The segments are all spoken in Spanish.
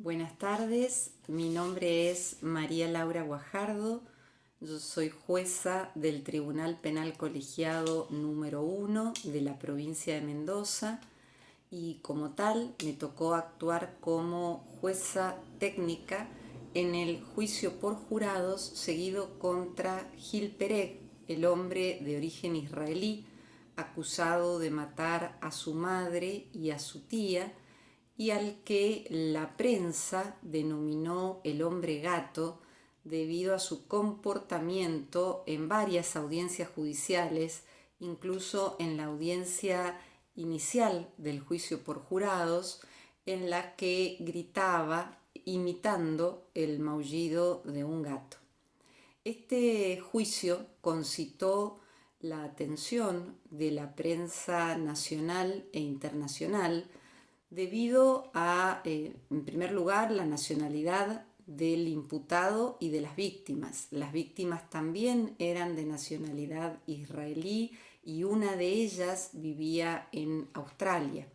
Buenas tardes, mi nombre es María Laura Guajardo, yo soy jueza del Tribunal Penal Colegiado número 1 de la provincia de Mendoza y como tal me tocó actuar como jueza técnica en el juicio por jurados seguido contra Gil Pereg, el hombre de origen israelí acusado de matar a su madre y a su tía y al que la prensa denominó el hombre gato debido a su comportamiento en varias audiencias judiciales, incluso en la audiencia inicial del juicio por jurados, en la que gritaba imitando el maullido de un gato. Este juicio concitó la atención de la prensa nacional e internacional debido a, en primer lugar, la nacionalidad del imputado y de las víctimas. Las víctimas también eran de nacionalidad israelí y una de ellas vivía en Australia.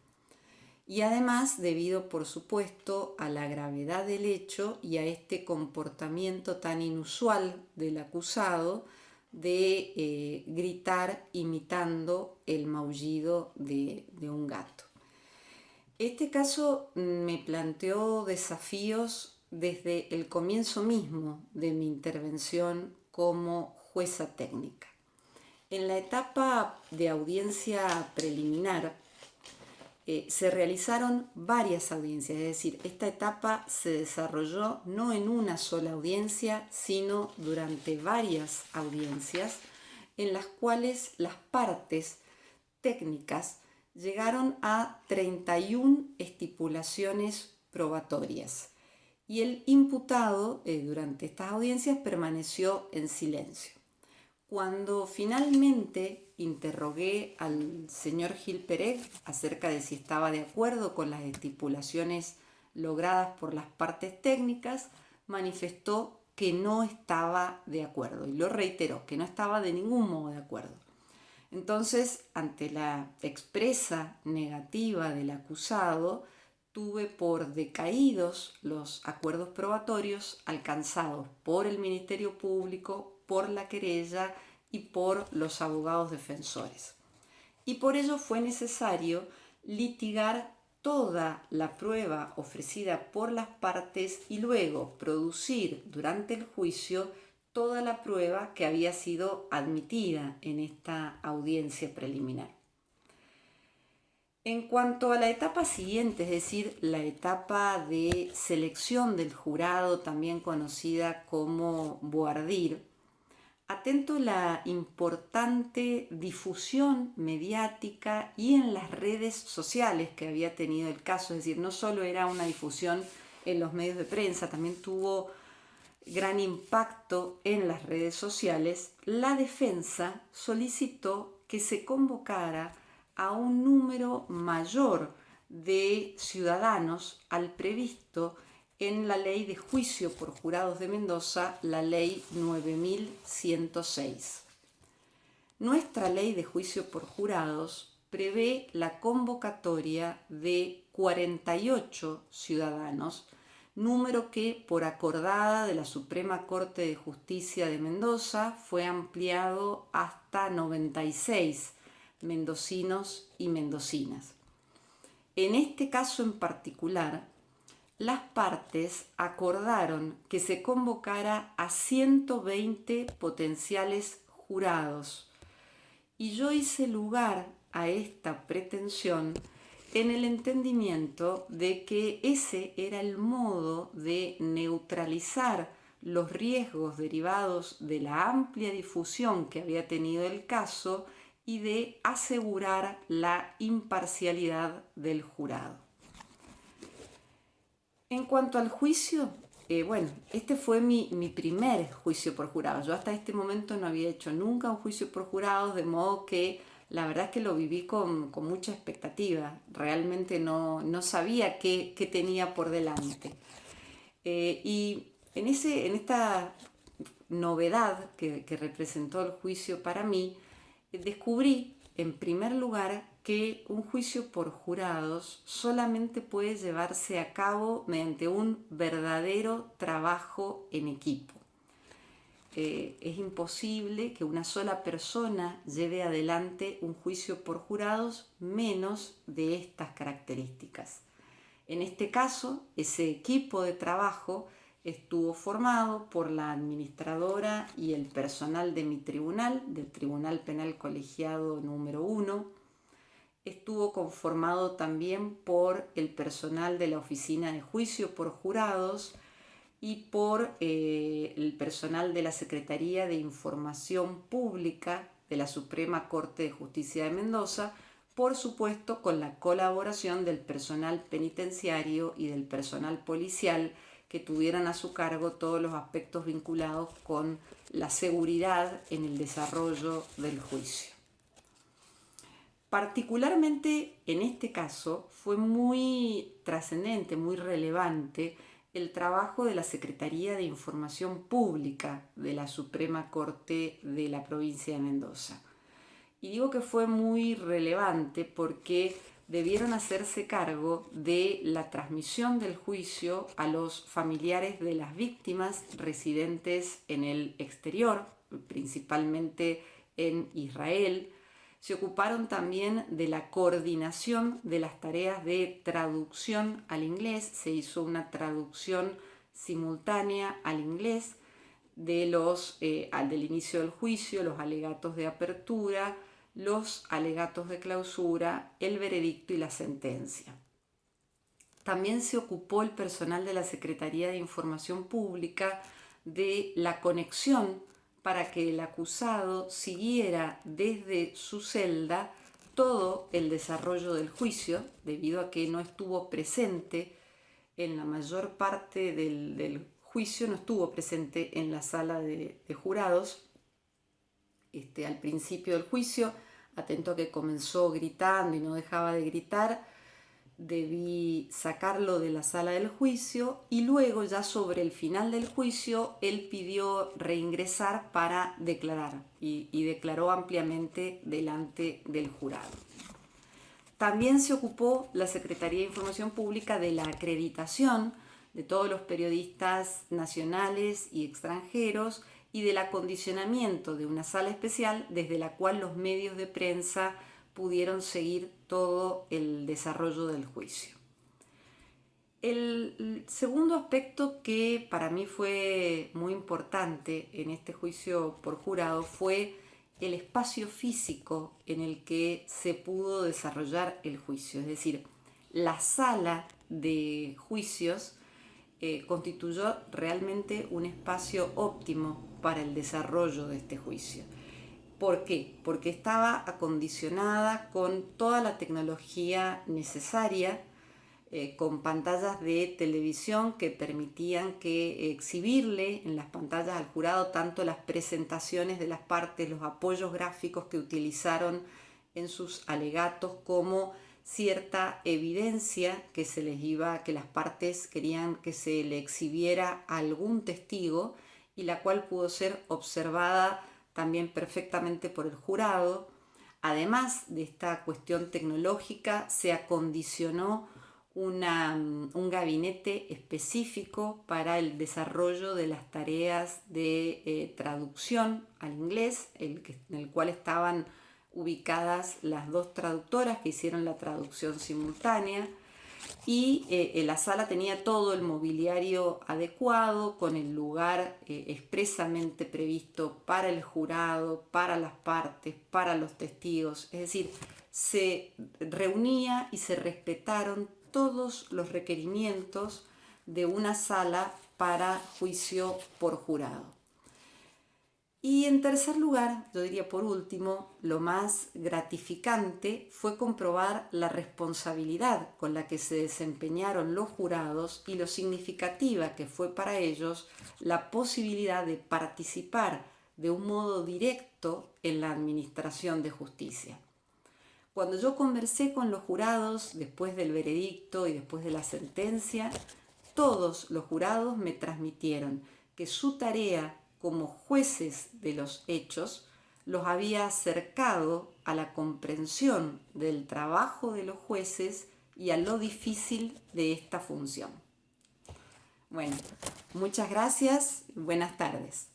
Y además debido, por supuesto, a la gravedad del hecho y a este comportamiento tan inusual del acusado de gritar imitando el maullido de un gato. Este caso me planteó desafíos desde el comienzo mismo de mi intervención como jueza técnica. En la etapa de audiencia preliminar se realizaron varias audiencias, es decir, esta etapa se desarrolló no en una sola audiencia, sino durante varias audiencias en las cuales las partes técnicas llegaron a 31 estipulaciones probatorias y el imputado durante estas audiencias permaneció en silencio. Cuando finalmente interrogué al señor Gil Pereg acerca de si estaba de acuerdo con las estipulaciones logradas por las partes técnicas, manifestó que no estaba de acuerdo y lo reiteró, que no estaba de ningún modo de acuerdo. Entonces, ante la expresa negativa del acusado, tuve por decaídos los acuerdos probatorios alcanzados por el Ministerio Público, por la querella y por los abogados defensores. Y por ello fue necesario litigar toda la prueba ofrecida por las partes y luego producir durante el juicio toda la prueba que había sido admitida en esta audiencia preliminar. En cuanto a la etapa siguiente, es decir, la etapa de selección del jurado, también conocida como voir dire, atento a la importante difusión mediática y en las redes sociales que había tenido el caso, es decir, no solo era una difusión en los medios de prensa, también tuvo gran impacto en las redes sociales, la defensa solicitó que se convocara a un número mayor de ciudadanos al previsto en la ley de juicio por jurados de Mendoza, la ley 9106. Nuestra ley de juicio por jurados prevé la convocatoria de 48 ciudadanos, número que por acordada de la Suprema Corte de Justicia de Mendoza fue ampliado hasta 96 mendocinos y mendocinas. En este caso en particular, las partes acordaron que se convocara a 120 potenciales jurados y yo hice lugar a esta pretensión en el entendimiento de que ese era el modo de neutralizar los riesgos derivados de la amplia difusión que había tenido el caso y de asegurar la imparcialidad del jurado. En cuanto al juicio, este fue mi primer juicio por jurados. Yo hasta este momento no había hecho nunca un juicio por jurados, de modo que la verdad es que lo viví con mucha expectativa. Realmente no sabía qué tenía por delante. Y en esta novedad que representó el juicio para mí, descubrí en primer lugar que un juicio por jurados solamente puede llevarse a cabo mediante un verdadero trabajo en equipo. Es imposible que una sola persona lleve adelante un juicio por jurados menos de estas características. En este caso, ese equipo de trabajo estuvo formado por la administradora y el personal de mi tribunal, del Tribunal Penal Colegiado número 1. Estuvo conformado también por el personal de la Oficina de Juicio por Jurados y por el personal de la Secretaría de Información Pública de la Suprema Corte de Justicia de Mendoza, por supuesto con la colaboración del personal penitenciario y del personal policial que tuvieran a su cargo todos los aspectos vinculados con la seguridad en el desarrollo del juicio. Particularmente en este caso fue muy trascendente, muy relevante el trabajo de la Secretaría de Información Pública de la Suprema Corte de la provincia de Mendoza. Y digo que fue muy relevante porque debieron hacerse cargo de la transmisión del juicio a los familiares de las víctimas residentes en el exterior, principalmente en Israel. Se ocuparon también de la coordinación de las tareas de traducción al inglés. Se hizo una traducción simultánea al inglés del inicio del juicio, los alegatos de apertura, los alegatos de clausura, el veredicto y la sentencia. También se ocupó el personal de la Secretaría de Información Pública de la conexión para que el acusado siguiera desde su celda todo el desarrollo del juicio, debido a que no estuvo presente en la mayor parte del juicio, no estuvo presente en la sala de jurados. Al principio del juicio, atento a que comenzó gritando y no dejaba de gritar, debí sacarlo de la sala del juicio y luego ya sobre el final del juicio él pidió reingresar para declarar y declaró ampliamente delante del jurado. También se ocupó la Secretaría de Información Pública de la acreditación de todos los periodistas nacionales y extranjeros y del acondicionamiento de una sala especial desde la cual los medios de prensa pudieron seguir todo el desarrollo del juicio. El segundo aspecto que para mí fue muy importante en este juicio por jurado fue el espacio físico en el que se pudo desarrollar el juicio, es decir, la sala de juicios constituyó realmente un espacio óptimo para el desarrollo de este juicio. ¿Por qué? Porque estaba acondicionada con toda la tecnología necesaria, con pantallas de televisión que permitían que exhibirle en las pantallas al jurado tanto las presentaciones de las partes, los apoyos gráficos que utilizaron en sus alegatos, como cierta evidencia que que las partes querían que se le exhibiera a algún testigo y la cual pudo ser observada también perfectamente por el jurado. Además de esta cuestión tecnológica, se acondicionó un gabinete específico para el desarrollo de las tareas de traducción al inglés, en el cual estaban ubicadas las dos traductoras que hicieron la traducción simultánea. Y la sala tenía todo el mobiliario adecuado, con el lugar expresamente previsto para el jurado, para las partes, para los testigos. Es decir, se reunía y se respetaron todos los requerimientos de una sala para juicio por jurado. Y en tercer lugar, yo diría por último, lo más gratificante fue comprobar la responsabilidad con la que se desempeñaron los jurados y lo significativa que fue para ellos la posibilidad de participar de un modo directo en la administración de justicia. Cuando yo conversé con los jurados después del veredicto y después de la sentencia, todos los jurados me transmitieron que su tarea como jueces de los hechos los había acercado a la comprensión del trabajo de los jueces y a lo difícil de esta función. Bueno, muchas gracias y buenas tardes.